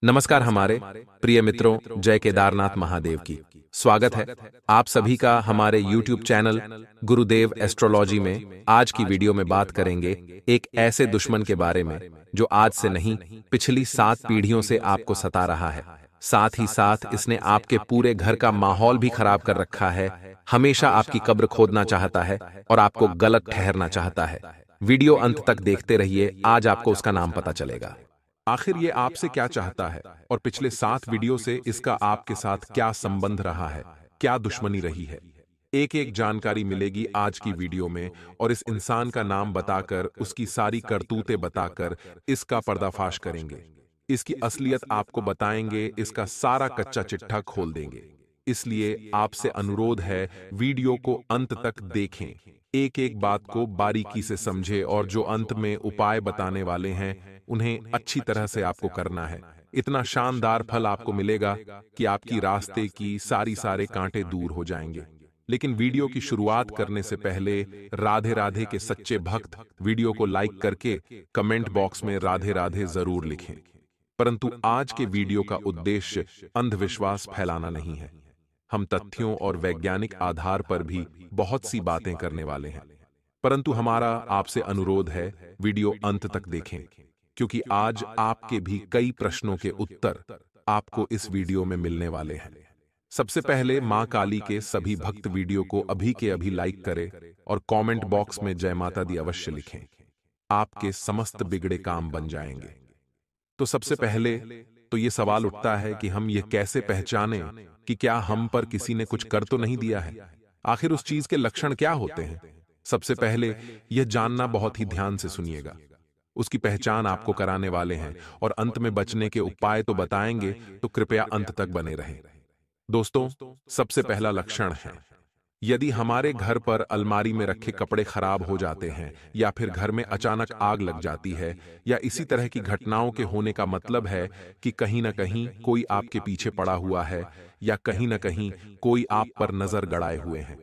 नमस्कार हमारे प्रिय मित्रों, जय केदारनाथ महादेव की स्वागत है आप सभी का हमारे YouTube चैनल गुरुदेव एस्ट्रोलॉजी में। आज की वीडियो में बात करेंगे एक ऐसे दुश्मन के बारे में जो आज से नहीं, पिछली 7 पीढ़ियों से आपको सता रहा है। साथ ही साथ इसने आपके पूरे घर का माहौल भी खराब कर रखा है, हमेशा आपकी कब्र खोदना चाहता है और आपको गलत ठहरना चाहता है। वीडियो अंत तक देखते रहिए, आज आपको उसका नाम पता चलेगा। आखिर ये आपसे क्या चाहता है और पिछले 7 वीडियो से इसका आपके साथ क्या संबंध रहा है, क्या दुश्मनी रही है। एक एक जानकारी मिलेगी आज की वीडियो में और इस इंसान का नाम बताकर, उसकी सारी करतूतें बताकर इसका पर्दाफाश करेंगे। इसकी असलियत आपको बताएंगे, इसका सारा कच्चा चिट्ठा खोल देंगे। इसलिए आपसे अनुरोध है, वीडियो को अंत तक देखें, एक एक बात को बारीकी से समझें और जो अंत में उपाय बताने वाले हैं उन्हें अच्छी तरह से आपको करना है। इतना शानदार फल आपको मिलेगा कि आपकी रास्ते की सारे कांटे दूर हो जाएंगे। लेकिन वीडियो की शुरुआत करने से पहले राधे राधे के सच्चे भक्त वीडियो को लाइक करके कमेंट बॉक्स में राधे राधे जरूर लिखें। परंतु आज के वीडियो का उद्देश्य अंधविश्वास फैलाना नहीं है। हम तथ्यों और वैज्ञानिक आधार पर भी बहुत सी बातें करने वाले हैं। परंतु हमारा आपसे अनुरोध है, वीडियो अंत तक देखें, क्योंकि आज आपके भी कई प्रश्नों के उत्तर आपको इस वीडियो में मिलने वाले हैं। सबसे पहले मां काली के सभी भक्त वीडियो को अभी के अभी लाइक करें और कमेंट बॉक्स में जय माता दी अवश्य लिखें। आपके समस्त बिगड़े काम बन जाएंगे। तो सबसे पहले तो ये सवाल उठता है कि हम ये कैसे पहचानें कि क्या हम पर किसी ने कुछ कर तो नहीं दिया है। आखिर उस चीज के लक्षण क्या होते हैं। सबसे पहले यह जानना बहुत ही ध्यान से सुनिएगा। उसकी पहचान आपको कराने वाले हैं और अंत में बचने के उपाय तो बताएंगे, तो कृपया अंत तक बने रहें। दोस्तों, सबसे पहला लक्षण है, यदि हमारे घर पर अलमारी में रखे कपड़े खराब हो जाते हैं या फिर घर में अचानक आग लग जाती है, या इसी तरह की घटनाओं के होने का मतलब है कि कहीं ना कहीं कोई आपके पीछे पड़ा हुआ है या कहीं ना कहीं कोई आप पर नजर गड़ाए हुए हैं।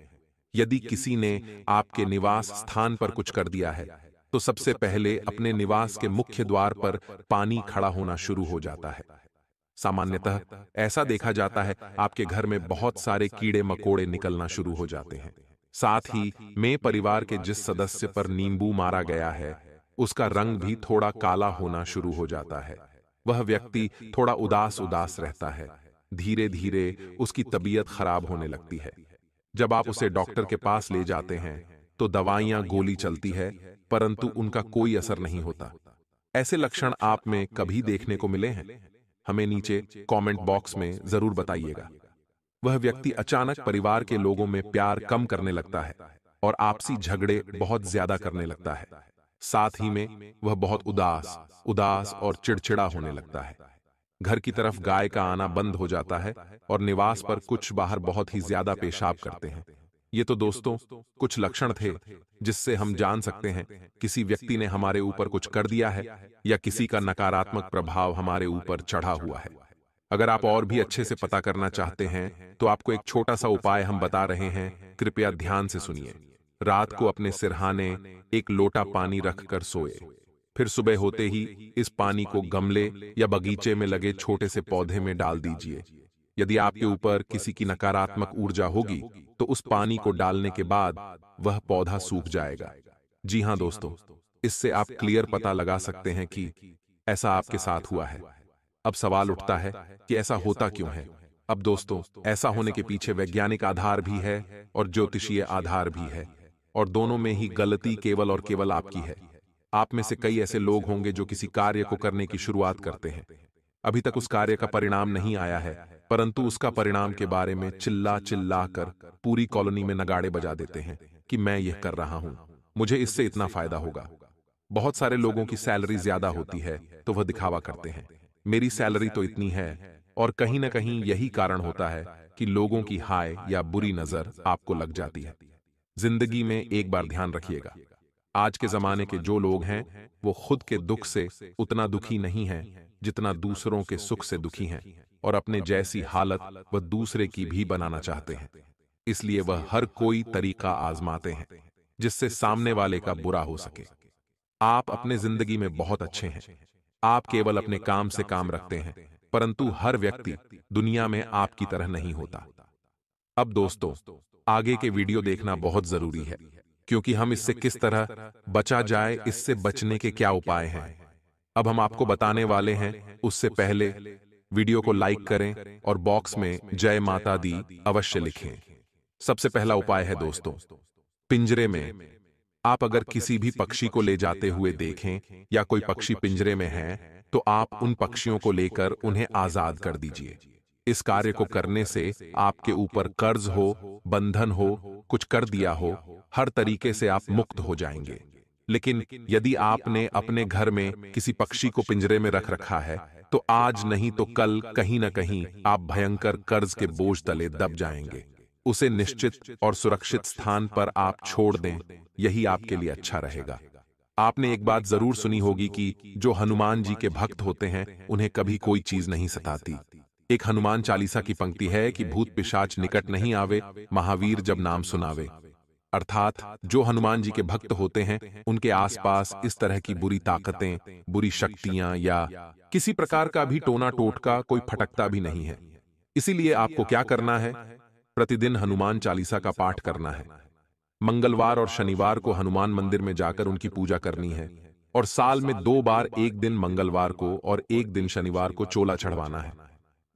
यदि किसी ने आपके निवास स्थान पर कुछ कर दिया है, तो सबसे पहले अपने निवास के मुख्य द्वार पर पानी खड़ा होना शुरू हो जाता है। सामान्यतः ऐसा देखा जाता है, आपके घर में बहुत सारे कीड़े मकोड़े निकलना शुरू हो जाते हैं। साथ ही में परिवार के जिस सदस्य पर नींबू मारा गया है, उसका रंग भी थोड़ा काला होना शुरू हो जाता है। वह व्यक्ति थोड़ा उदास उदास रहता है। धीरे धीरे उसकी तबीयत खराब होने लगती है। जब आप उसे डॉक्टर के पास ले जाते हैं तो दवाइयां गोली चलती है, परंतु उनका कोई असर नहीं होता। ऐसे लक्षण आप में कभी देखने को मिले हैं? हमें नीचे कमेंट बॉक्स में जरूर बताइएगा। वह व्यक्ति अचानक परिवार के लोगों में प्यार कम करने लगता है और आपसी झगड़े बहुत ज्यादा करने लगता है। साथ ही में वह बहुत उदास उदास और चिड़चिड़ा होने लगता है। घर की तरफ गाय का आना बंद हो जाता है और निवास पर कुछ बाहर बहुत ही ज्यादा पेशाब करते हैं। ये तो दोस्तों कुछ लक्षण थे जिससे हम जान सकते हैं किसी व्यक्ति ने हमारे ऊपर कुछ कर दिया है या किसी का नकारात्मक प्रभाव हमारे ऊपर चढ़ा हुआ है। अगर आप और भी अच्छे से पता करना चाहते हैं तो आपको एक छोटा सा उपाय हम बता रहे हैं, कृपया ध्यान से सुनिए। रात को अपने सिरहाने एक लोटा पानी रखकर सोए। फिर सुबह होते ही इस पानी को गमले या बगीचे में लगे छोटे से पौधे में डाल दीजिए। यदि आपके ऊपर किसी की नकारात्मक ऊर्जा होगी तो उस पानी को डालने के बाद वह पौधा सूख जाएगा। जी हां दोस्तों, इससे आप क्लियर पता लगा सकते हैं कि ऐसा आपके साथ हुआ है। अब सवाल उठता है कि ऐसा होता क्यों है। अब दोस्तों, ऐसा होने के पीछे वैज्ञानिक आधार भी है और ज्योतिषीय आधार भी है, और दोनों में ही गलती केवल और केवल आपकी है। आप में से कई ऐसे लोग होंगे जो किसी कार्य को करने की शुरुआत करते हैं। अभी तक उस कार्य का परिणाम नहीं आया है, परंतु उसका परिणाम के बारे में चिल्ला चिल्ला कर पूरी कॉलोनी में नगाड़े बजा देते हैं कि मैं यह कर रहा हूं, मुझे इससे इतना फायदा होगा। बहुत सारे लोगों की सैलरी ज्यादा होती है तो वह दिखावा करते हैं, मेरी सैलरी तो इतनी है। और कहीं ना कहीं यही कारण होता है कि लोगों की हाय या बुरी नजर आपको लग जाती है। जिंदगी में एक बार ध्यान रखिएगा, आज के जमाने के जो लोग हैं वो खुद के दुख से उतना दुखी नहीं हैं जितना दूसरों के सुख से दुखी हैं, और अपने जैसी हालत वह दूसरे की भी बनाना चाहते हैं। इसलिए वह हर कोई तरीका आजमाते हैं जिससे सामने वाले का बुरा हो सके। आप अपने जिंदगी में बहुत अच्छे हैं, आप केवल अपने काम से काम रखते हैं, परंतु हर व्यक्ति दुनिया में आपकी तरह नहीं होता। अब दोस्तों, आगे के वीडियो देखना बहुत जरूरी है, क्योंकि हम इससे किस तरह बचा जाए, इससे बचने के क्या उपाय हैं, अब हम आपको बताने वाले हैं। उससे पहले वीडियो को लाइक करें और बॉक्स में जय माता दी अवश्य लिखें। सबसे पहला उपाय है दोस्तों, पिंजरे में आप अगर किसी भी पक्षी को ले जाते हुए देखें या कोई पक्षी पिंजरे में है, तो आप उन पक्षियों को लेकर उन्हें आजाद कर दीजिए। इस कार्य को करने से आपके ऊपर कर्ज हो, बंधन हो, कुछ कर दिया हो, हर तरीके से आप मुक्त हो जाएंगे। लेकिन यदि आपने अपने घर में किसी पक्षी को पिंजरे में रख रखा है, तो आज नहीं तो कल कहीं ना कहीं आप भयंकर कर्ज के बोझ तले दब जाएंगे। उसे निश्चित और सुरक्षित स्थान पर आप छोड़ दें, यही आपके लिए अच्छा रहेगा। आपने एक बात जरूर सुनी होगी कि जो हनुमान जी के भक्त होते हैं उन्हें कभी कोई चीज नहीं सताती। एक हनुमान चालीसा की पंक्ति है कि भूत पिशाच निकट नहीं आवे, महावीर जब नाम सुनावे। अर्थात जो हनुमान जी के भक्त होते हैं उनके आसपास इस तरह की बुरी ताकतें, बुरी शक्तियां या किसी प्रकार का भी टोना टोटका कोई फटकता भी नहीं है। इसीलिए आपको क्या करना है, प्रतिदिन हनुमान चालीसा का पाठ करना है। मंगलवार और शनिवार को हनुमान मंदिर में जाकर उनकी पूजा करनी है, और साल में 2 बार, एक दिन मंगलवार को और एक दिन शनिवार को चोला चढ़वाना है।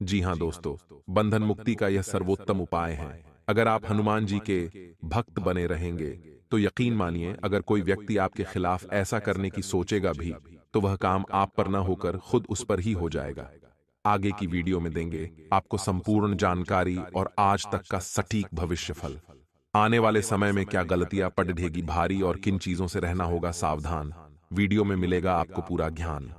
जी हां दोस्तों, बंधन मुक्ति का यह सर्वोत्तम उपाय है। अगर आप हनुमान जी के भक्त बने रहेंगे तो यकीन मानिए, अगर कोई व्यक्ति आपके खिलाफ ऐसा करने की सोचेगा भी तो वह काम आप पर न होकर खुद उस पर ही हो जाएगा। आगे की वीडियो में देंगे आपको संपूर्ण जानकारी और आज तक का सटीक भविष्यफल। आने वाले समय में क्या गलतियां पड़ ढेगी भारी और किन चीजों से रहना होगा सावधान, वीडियो में मिलेगा आपको पूरा ज्ञान।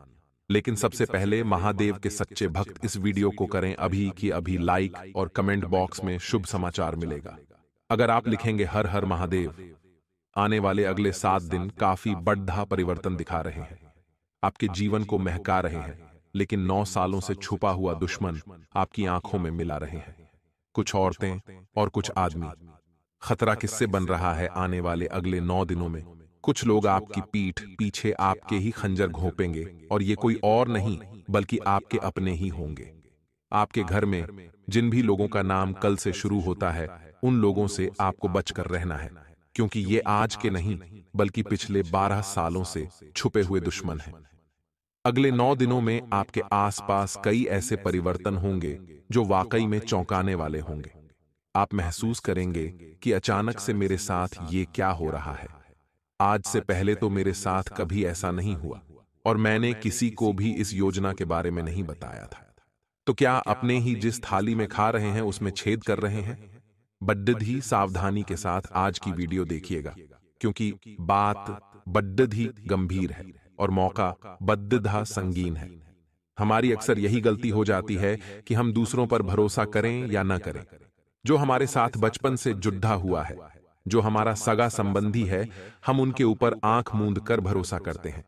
लेकिन सबसे पहले महादेव के सच्चे भक्त इस वीडियो को करें अभी की अभी लाइक, और कमेंट बॉक्स में शुभ समाचार मिलेगा। अगर आप लिखेंगे हर हर महादेव, आने वाले अगले 7 दिन काफी बड़ा परिवर्तन दिखा रहे हैं, आपके जीवन को महका रहे हैं। लेकिन 9 सालों से छुपा हुआ दुश्मन आपकी आंखों में मिला रहे हैं। कुछ औरतें और कुछ आदमी। खतरा किससे बन रहा है आने वाले अगले 9 दिनों में? कुछ लोग आपकी पीठ पीछे आपके ही खंजर घोंपेंगे, और ये कोई और नहीं बल्कि आपके अपने ही होंगे। आपके घर में जिन भी लोगों का नाम कल से शुरू होता है, उन लोगों से आपको बचकर रहना है, क्योंकि ये आज के नहीं बल्कि पिछले 12 सालों से छुपे हुए दुश्मन हैं। अगले 9 दिनों में आपके आसपास कई ऐसे परिवर्तन होंगे जो वाकई में चौंकाने वाले होंगे। आप महसूस करेंगे कि अचानक से मेरे साथ ये क्या हो रहा है। आज से पहले तो मेरे साथ कभी ऐसा नहीं हुआ, और मैंने किसी को भी इस योजना के बारे में नहीं बताया था। तो क्या अपने ही जिस थाली में खा रहे हैं उसमें छेद कर रहे हैं? बड्ड ही सावधानी के साथ आज की वीडियो देखिएगा, क्योंकि बात बड्ड ही गंभीर है और मौका बड्ड संगीन है। हमारी अक्सर यही गलती हो जाती है कि हम दूसरों पर भरोसा करें या न करें। जो हमारे साथ बचपन से जुड़ा हुआ है, जो हमारा सगा संबंधी है, हम उनके ऊपर आंख मूंद कर भरोसा करते हैं।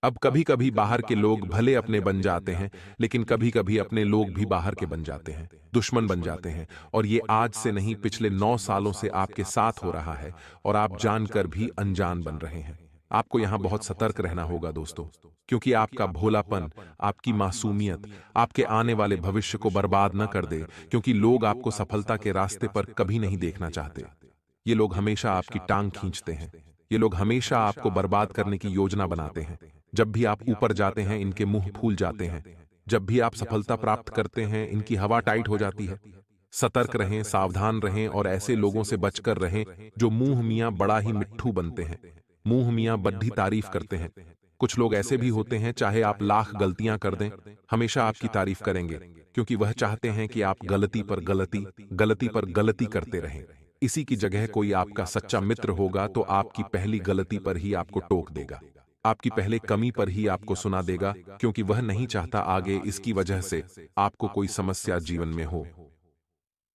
अब कभी कभी बाहर के लोग भले अपने बन जाते हैं, लेकिन कभी कभी अपने लोग भी बाहर के बन जाते हैं, दुश्मन बन जाते हैं। और ये आज से नहीं, पिछले 9 सालों से आपके साथ हो रहा है, और आप जानकर भी अनजान बन रहे हैं। आपको यहां बहुत सतर्क रहना होगा दोस्तों, क्योंकि आपका भोलापन, आपकी मासूमियत आपके आने वाले भविष्य को बर्बाद न कर दे, क्योंकि लोग आपको सफलता के रास्ते पर कभी नहीं देखना चाहते। ये लोग हमेशा आपकी टांग खींचते हैं। ये लोग हमेशा आपको बर्बाद करने की योजना बनाते हैं। जब भी आप ऊपर जाते हैं, इनके मुंह फूल जाते हैं। जब भी आप सफलता प्राप्त करते हैं, इनकी हवा टाइट हो जाती है। सतर्क रहें, सावधान रहें, और ऐसे लोगों से बचकर रहें जो मुंह मियां बड़ा ही मिट्ठू बनते हैं, मुंह मियां बड्ढी तारीफ करते हैं। कुछ लोग ऐसे भी होते हैं, चाहे आप लाख गलतियां कर दें, हमेशा आपकी तारीफ करेंगे, क्योंकि वह चाहते हैं कि आप गलती पर गलती, गलती पर गलती करते रहें। इसी की जगह कोई आपका सच्चा मित्र होगा तो आपकी पहली गलती पर ही आपको टोक देगा, आपकी पहले कमी पर ही आपको सुना देगा, क्योंकि वह नहीं चाहता आगे इसकी वजह से आपको कोई समस्या जीवन में हो।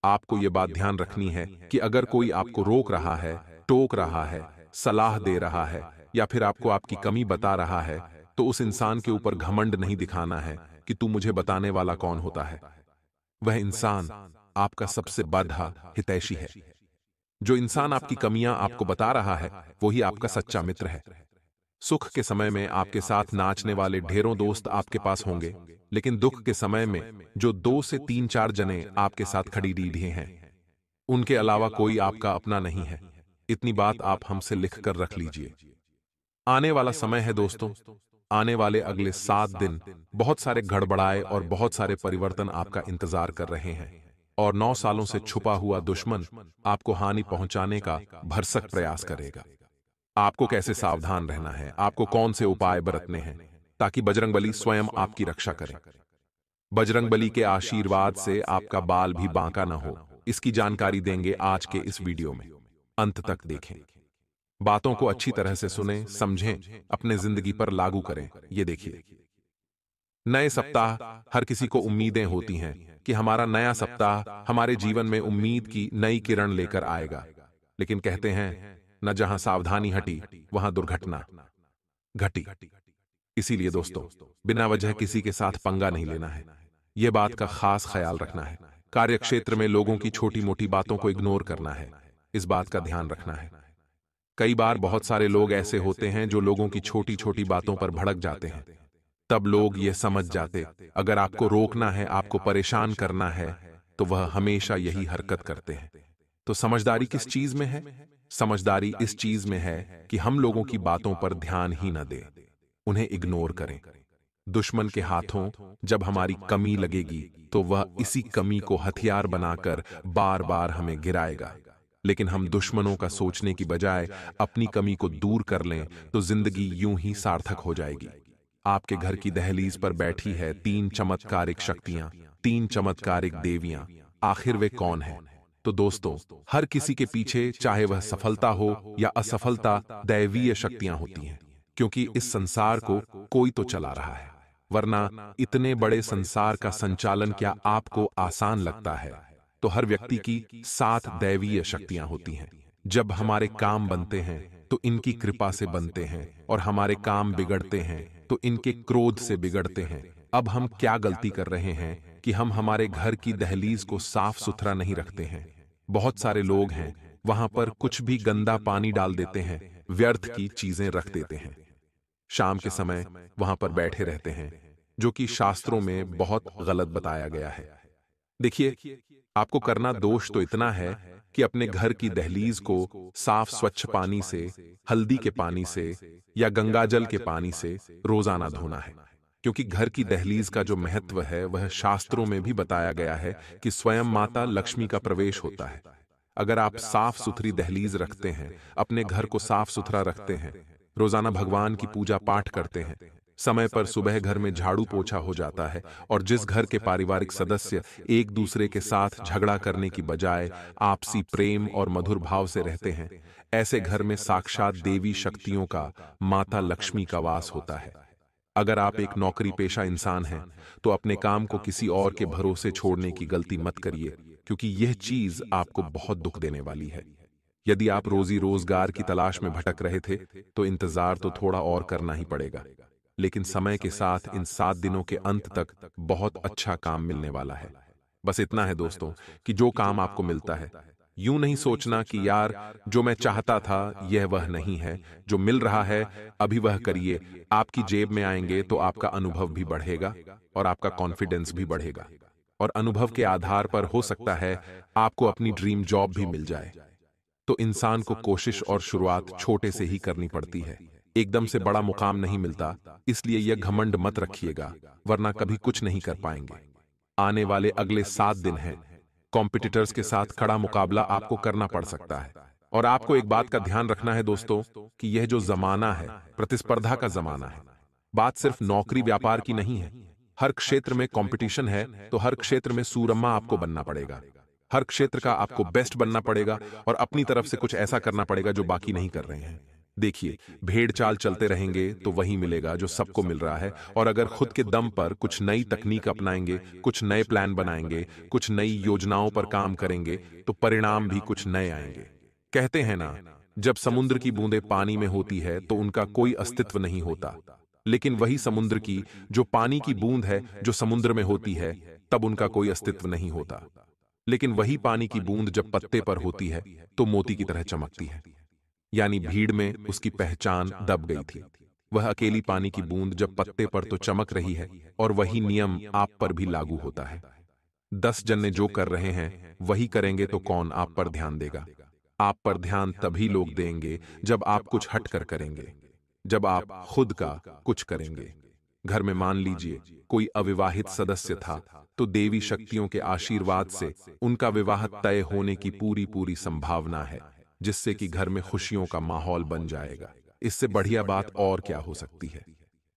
आपको यह बात ध्यान रखनी है कि अगर कोई आपको रोक रहा है, टोक रहा है, सलाह दे रहा है, या फिर आपको आपकी कमी बता रहा है, तो उस इंसान के ऊपर घमंड नहीं दिखाना है कि तू मुझे बताने वाला कौन होता है। वह इंसान आपका सबसे बड़ा हितैषी है। जो इंसान आपकी कमियां आपको बता रहा है, वही आपका सच्चा मित्र है। सुख के समय में आपके साथ नाचने वाले ढेरों दोस्त आपके पास होंगे, लेकिन दुख के समय में जो 2 से 3 4 जने आपके साथ खड़ी रीढ़े हैं, उनके अलावा कोई आपका अपना नहीं है। इतनी बात आप हमसे लिख कर रख लीजिए। आने वाला समय है दोस्तों, आने वाले अगले 7 दिन बहुत सारे गड़बड़ाए और बहुत सारे परिवर्तन आपका इंतजार कर रहे हैं, और 9 सालों से छुपा हुआ दुश्मन आपको हानि पहुंचाने का भरसक प्रयास करेगा। आपको कैसे सावधान रहना है, आपको कौन से उपाय बरतने हैं ताकि बजरंगबली स्वयं आपकी रक्षा करें। बजरंगबली के आशीर्वाद से आपका बाल भी बांका न हो, इसकी जानकारी देंगे आज के इस वीडियो में। अंत तक देखें, बातों को अच्छी तरह से सुनें, समझें, अपने जिंदगी पर लागू करें। ये देखिए, नए सप्ताह हर किसी को उम्मीदें होती हैं कि हमारा नया सप्ताह हमारे जीवन में उम्मीद की नई किरण लेकर आएगा, लेकिन कहते हैं न जहां सावधानी हटी वहां दुर्घटना घटी। इसीलिए दोस्तों, बिना वजह किसी के साथ पंगा नहीं लेना है। यह बात का खास ख्याल रखना है। कार्यक्षेत्र में लोगों की छोटी मोटी बातों को इग्नोर करना है, इस बात का ध्यान रखना है। कई बार बहुत सारे लोग ऐसे होते हैं जो लोगों की छोटी छोटी बातों पर भड़क जाते हैं। तब लोग ये समझ जाते अगर आपको रोकना है, आपको परेशान करना है, तो वह हमेशा यही हरकत करते हैं। तो समझदारी किस चीज में है? समझदारी इस चीज में है कि हम लोगों की बातों पर ध्यान ही न दें, उन्हें इग्नोर करें। दुश्मन के हाथों जब हमारी कमी लगेगी तो वह इसी कमी को हथियार बनाकर बार बार हमें गिराएगा। लेकिन हम दुश्मनों का सोचने की बजाय अपनी कमी को दूर कर लें तो जिंदगी यूं ही सार्थक हो जाएगी। आपके घर की दहलीज पर बैठी है 3 चमत्कारिक शक्तियां, 3 चमत्कारिक देवियां। आखिर वे कौन है? तो दोस्तों, हर किसी के पीछे, चाहे वह सफलता हो या असफलता, दैवीय शक्तियां होती हैं, क्योंकि इस संसार को कोई तो चला रहा है, वरना इतने बड़े संसार का संचालन क्या आपको आसान लगता है? तो हर व्यक्ति की 7 दैवीय शक्तियां होती हैं। जब हमारे काम बनते हैं तो इनकी कृपा से बनते हैं, और हमारे काम बिगड़ते हैं तो इनके क्रोध से बिगड़ते हैं। अब हम क्या गलती कर रहे हैं कि हम हमारे घर की दहलीज को साफ सुथरा नहीं रखते हैं। बहुत सारे लोग हैं, वहां पर कुछ भी गंदा पानी डाल देते हैं, व्यर्थ की चीजें रख देते हैं, शाम के समय वहां पर बैठे रहते हैं, जो कि शास्त्रों में बहुत गलत बताया गया है। देखिए, आपको करना दोष तो इतना है कि अपने घर की दहलीज को साफ स्वच्छ पानी से, हल्दी के पानी से या गंगाजल के पानी से रोजाना धोना है, क्योंकि घर की दहलीज का जो महत्व है वह शास्त्रों में भी बताया गया है कि स्वयं माता लक्ष्मी का प्रवेश होता है। अगर आप साफ सुथरी दहलीज रखते हैं, अपने घर को साफ सुथरा रखते हैं, रोजाना भगवान की पूजा पाठ करते हैं, समय पर सुबह घर में झाड़ू पोछा हो जाता है, और जिस घर के पारिवारिक सदस्य एक दूसरे के साथ झगड़ा करने की बजाय आपसी प्रेम और मधुर भाव से रहते हैं, ऐसे घर में साक्षात देवी शक्तियों का, माता लक्ष्मी का वास होता है। अगर आप एक नौकरी पेशा इंसान हैं तो अपने काम को किसी और के भरोसे छोड़ने की गलती मत करिए, क्योंकि यह चीज आपको बहुत दुख देने वाली है। यदि आप रोजी रोजगार की तलाश में भटक रहे थे तो इंतजार तो थोड़ा और करना ही पड़ेगा, लेकिन समय के साथ इन 7 दिनों के अंत तक बहुत अच्छा काम मिलने वाला है। बस इतना है दोस्तों कि जो काम आपको मिलता है, यूं नहीं सोचना कि यार जो मैं चाहता था यह वह नहीं है, जो मिल रहा है अभी वह करिए। आपकी जेब में आएंगे तो आपका अनुभव भी बढ़ेगा और आपका कॉन्फिडेंस भी बढ़ेगा, और अनुभव के आधार पर हो सकता है आपको अपनी ड्रीम जॉब भी मिल जाए। तो इंसान को कोशिश और शुरुआत छोटे से ही करनी पड़ती है, एकदम से बड़ा मुकाम नहीं मिलता, इसलिए यह घमंड मत रखिएगा, वरना कभी कुछ नहीं कर पाएंगे। आने वाले अगले 7 दिन हैं, कॉम्पिटिटर्स के साथ खड़ा मुकाबला आपको करना पड़ सकता है। और आपको एक बात का ध्यान रखना है दोस्तों कि यह जो जमाना है प्रतिस्पर्धा का जमाना है। बात सिर्फ नौकरी व्यापार की नहीं है, हर क्षेत्र में कंपटीशन है, तो हर क्षेत्र में सूरमा आपको बनना पड़ेगा, हर क्षेत्र का आपको बेस्ट बनना पड़ेगा, और अपनी तरफ से कुछ ऐसा करना पड़ेगा जो बाकी नहीं कर रहे हैं। देखिए, भेड़ चाल चलते रहेंगे तो वही मिलेगा जो सबको मिल रहा है, और अगर खुद के दम पर कुछ नई तकनीक अपनाएंगे, कुछ नए प्लान बनाएंगे, कुछ नई योजनाओं पर काम करेंगे, तो परिणाम भी कुछ नए आएंगे। कहते हैं ना, जब समुद्र की बूंदें पानी में होती है तो उनका कोई अस्तित्व नहीं होता, लेकिन वही समुद्र की जो पानी की बूंद है जो समुद्र में होती है, तब उनका कोई अस्तित्व नहीं होता। लेकिन वही पानी की बूंद जब पत्ते पर होती है तो मोती की तरह चमकती है। यानी भीड़ में उसकी पहचान दब गई थी। वह अकेली पानी की बूंद जब पत्ते पर तो चमक रही है, और वही नियम आप पर भी लागू होता है। 10 जने जो कर रहे हैं वही करेंगे तो कौन आप पर ध्यान देगा? आप पर ध्यान तभी लोग देंगे जब आप कुछ हटकर करेंगे, जब आप खुद का कुछ करेंगे। घर में मान लीजिए कोई अविवाहित सदस्य था, तो देवी शक्तियों के आशीर्वाद से उनका विवाह तय होने की पूरी संभावना है, जिससे कि घर में खुशियों का माहौल बन जाएगा। इससे बढ़िया बात और क्या हो सकती है?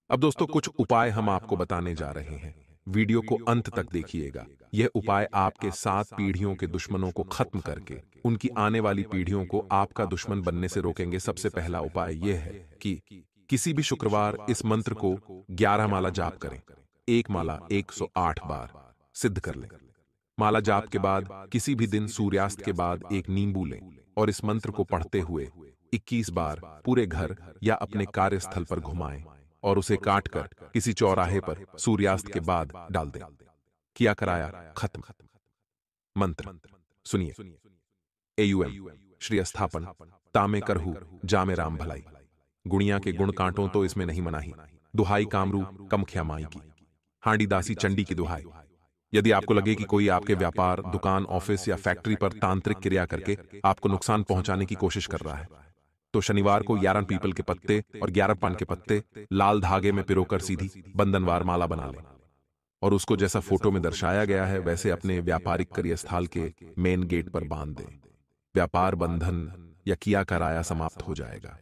अब दोस्तों, कुछ उपाय हम आपको बताने जा रहे हैं। वीडियो को अंत तक देखिएगा। यह उपाय आपके 7 पीढ़ियों के दुश्मनों को खत्म करके उनकी आने वाली पीढ़ियों को आपका दुश्मन बनने से रोकेंगे। सबसे पहला उपाय यह है कि किसी भी शुक्रवार इस मंत्र को 11 माला जाप करें। एक माला 108 बार सिद्ध कर लें। माला जाप के बाद किसी भी दिन सूर्यास्त के बाद एक नींबू लें और इस मंत्र को पढ़ते हुए 21 बार पूरे घर या अपने कार्यस्थल पर घुमाएं और उसे काटकर किसी चौराहे पर सूर्यास्त के बाद डाल दें। किया कराया खत्म। मंत्र सुनिए। एयूएम श्री स्थापन तामे करहु जामे राम भलाई। गुणिया के गुण कांटों तो इसमें नहीं मनाही। दुहाई कामरू कमख्या माई की। हांडी दासी चंडी की दुहाई। यदि आपको लगे कि कोई आपके व्यापार, दुकान, ऑफिस या फैक्ट्री पर तांत्रिक क्रिया करके आपको नुकसान पहुंचाने की कोशिश कर रहा है, तो शनिवार को 11 पीपल के पत्ते और 11 पान के पत्ते लाल धागे में पिरोकर सीधी बंधनवार माला बना लें और उसको जैसा फोटो में दर्शाया गया है वैसे अपने व्यापारिक कार्यस्थल के मेन गेट पर बांध दें। व्यापार बंधन या किया कराया समाप्त हो जाएगा।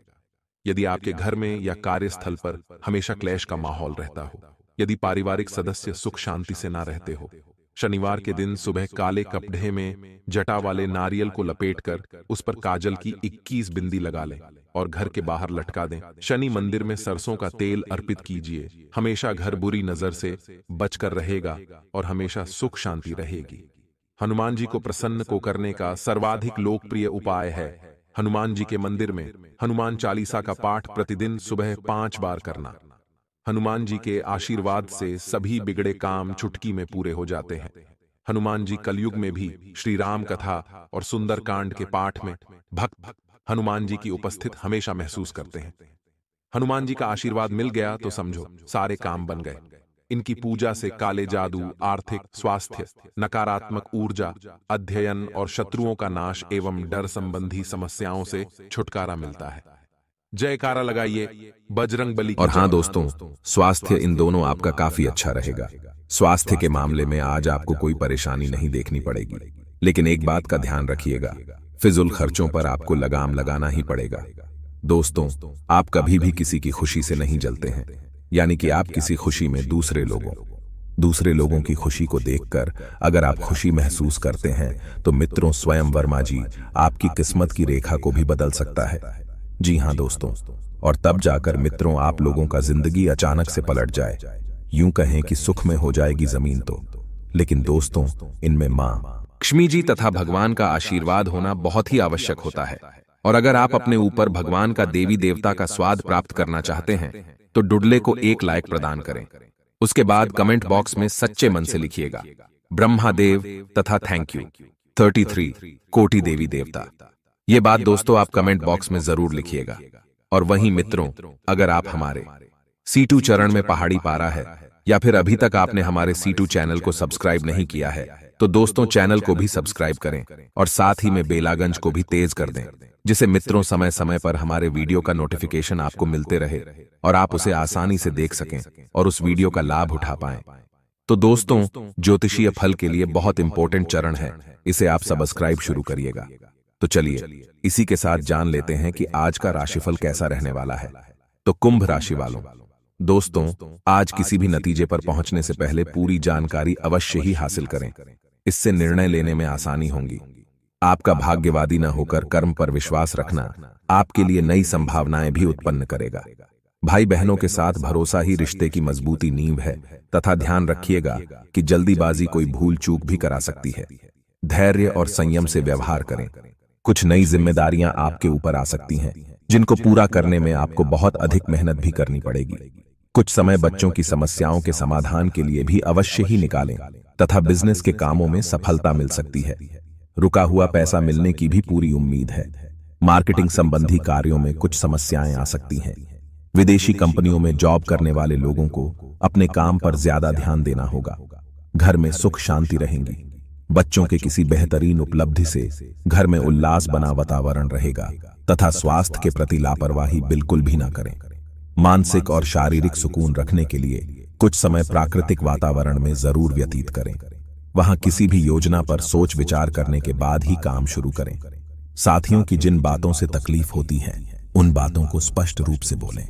यदि आपके घर में या कार्यस्थल पर हमेशा क्लेश का माहौल रहता हो, यदि पारिवारिक सदस्य सुख शांति से ना रहते हो, शनिवार के दिन सुबह काले कपड़े में जटा वाले नारियल को लपेटकर उस पर काजल की 21 बिंदी लगा लें और घर के बाहर लटका दें। शनि मंदिर में सरसों का तेल अर्पित कीजिए। हमेशा घर बुरी नजर से बचकर रहेगा और हमेशा सुख शांति रहेगी। हनुमान जी को प्रसन्न को करने का सर्वाधिक लोकप्रिय उपाय है हनुमान जी के मंदिर में हनुमान चालीसा का पाठ प्रतिदिन सुबह 5 बार करना। हनुमान जी के आशीर्वाद से सभी बिगड़े काम चुटकी में पूरे हो जाते हैं। हनुमान जी कलयुग में भी श्री राम कथा और सुंदरकांड के पाठ में भक्त हनुमान जी की उपस्थित हमेशा महसूस करते हैं। हनुमान जी का आशीर्वाद मिल गया तो समझो सारे काम बन गए। इनकी पूजा से काले जादू, आर्थिक, स्वास्थ्य, नकारात्मक ऊर्जा, अध्ययन और शत्रुओं का नाश एवं डर संबंधी समस्याओं से छुटकारा मिलता है। जयकारा लगाइए बजरंग बली। और हाँ दोस्तों, स्वास्थ्य इन दोनों आपका काफी अच्छा रहेगा। स्वास्थ्य के मामले में आज आपको कोई परेशानी नहीं देखनी पड़ेगी, लेकिन एक बात का ध्यान रखिएगा, फिजूल खर्चों पर आपको लगाम लगाना ही पड़ेगा। दोस्तों, आप कभी भी किसी की खुशी से नहीं जलते हैं, यानी कि आप किसी खुशी में दूसरे लोगों की खुशी को देखकर अगर आप खुशी महसूस करते हैं तो मित्रों, स्वयं वर्मा जी आपकी किस्मत की रेखा को भी बदल सकता है। जी हाँ दोस्तों, और तब जाकर मित्रों आप लोगों का जिंदगी अचानक से पलट जाए। यूं कहें कि सुख में हो जाएगी जमीन तो, लेकिन दोस्तों इनमें मां लक्ष्मी जी तथा भगवान का आशीर्वाद होना बहुत ही आवश्यक होता है। और अगर आप अपने ऊपर भगवान का देवी देवता का स्वाद प्राप्त करना चाहते हैं तो डुडले को 1 लाइक प्रदान करें। उसके बाद कमेंट बॉक्स में सच्चे मन से लिखिएगा ब्रह्मादेव तथा थैंक यू 33 कोटि देवी देवता। ये बात दोस्तों आप कमेंट बॉक्स में जरूर लिखिएगा। और वहीं मित्रों, अगर आप हमारे C2 चरण में पहाड़ी पारा है या फिर अभी तक आपने हमारे C2 चैनल को सब्सक्राइब नहीं किया है तो दोस्तों चैनल को भी सब्सक्राइब करें और साथ ही में बेलागंज को भी तेज कर दें, जिसे मित्रों समय समय पर हमारे वीडियो का नोटिफिकेशन आपको मिलते रहे और आप उसे आसानी से देख सकें और उस वीडियो का लाभ उठा पाएं। तो दोस्तों, ज्योतिषीय फल के लिए बहुत इंपॉर्टेंट चरण है, इसे आप सब्सक्राइब शुरू करिएगा। तो चलिए इसी के साथ जान लेते हैं कि आज का राशिफल कैसा रहने वाला है। तो कुंभ राशि वालों, दोस्तों आज किसी भी नतीजे पर पहुंचने से पहले पूरी जानकारी अवश्य ही हासिल करें, इससे निर्णय लेने में आसानी होगी। आपका भाग्यवादी न होकर कर्म पर विश्वास रखना आपके लिए नई संभावनाएं भी उत्पन्न करेगा। भाई बहनों के साथ भरोसा ही रिश्ते की मजबूती नींव है तथा ध्यान रखिएगा कि जल्दीबाजी कोई भूल चूक भी करा सकती है। धैर्य और संयम से व्यवहार करें। कुछ नई जिम्मेदारियां आपके ऊपर आ सकती हैं जिनको पूरा करने में आपको बहुत अधिक मेहनत भी करनी पड़ेगी। कुछ समय बच्चों की समस्याओं के समाधान के लिए भी अवश्य ही निकालें तथा बिजनेस के कामों में सफलता मिल सकती है। रुका हुआ पैसा मिलने की भी पूरी उम्मीद है। मार्केटिंग संबंधी कार्यों में कुछ समस्याएं आ सकती हैं। विदेशी कंपनियों में जॉब करने वाले लोगों को अपने काम पर ज्यादा ध्यान देना होगा। घर में सुख शांति रहेंगी। बच्चों के किसी बेहतरीन उपलब्धि से घर में उल्लास बना वातावरण रहेगा तथा स्वास्थ्य के प्रति लापरवाही बिल्कुल भी ना करें। मानसिक और शारीरिक सुकून रखने के लिए कुछ समय प्राकृतिक वातावरण में जरूर व्यतीत करें। वहां किसी भी योजना पर सोच विचार करने के बाद ही काम शुरू करें। साथियों की जिन बातों से तकलीफ होती है उन बातों को स्पष्ट रूप से बोलें।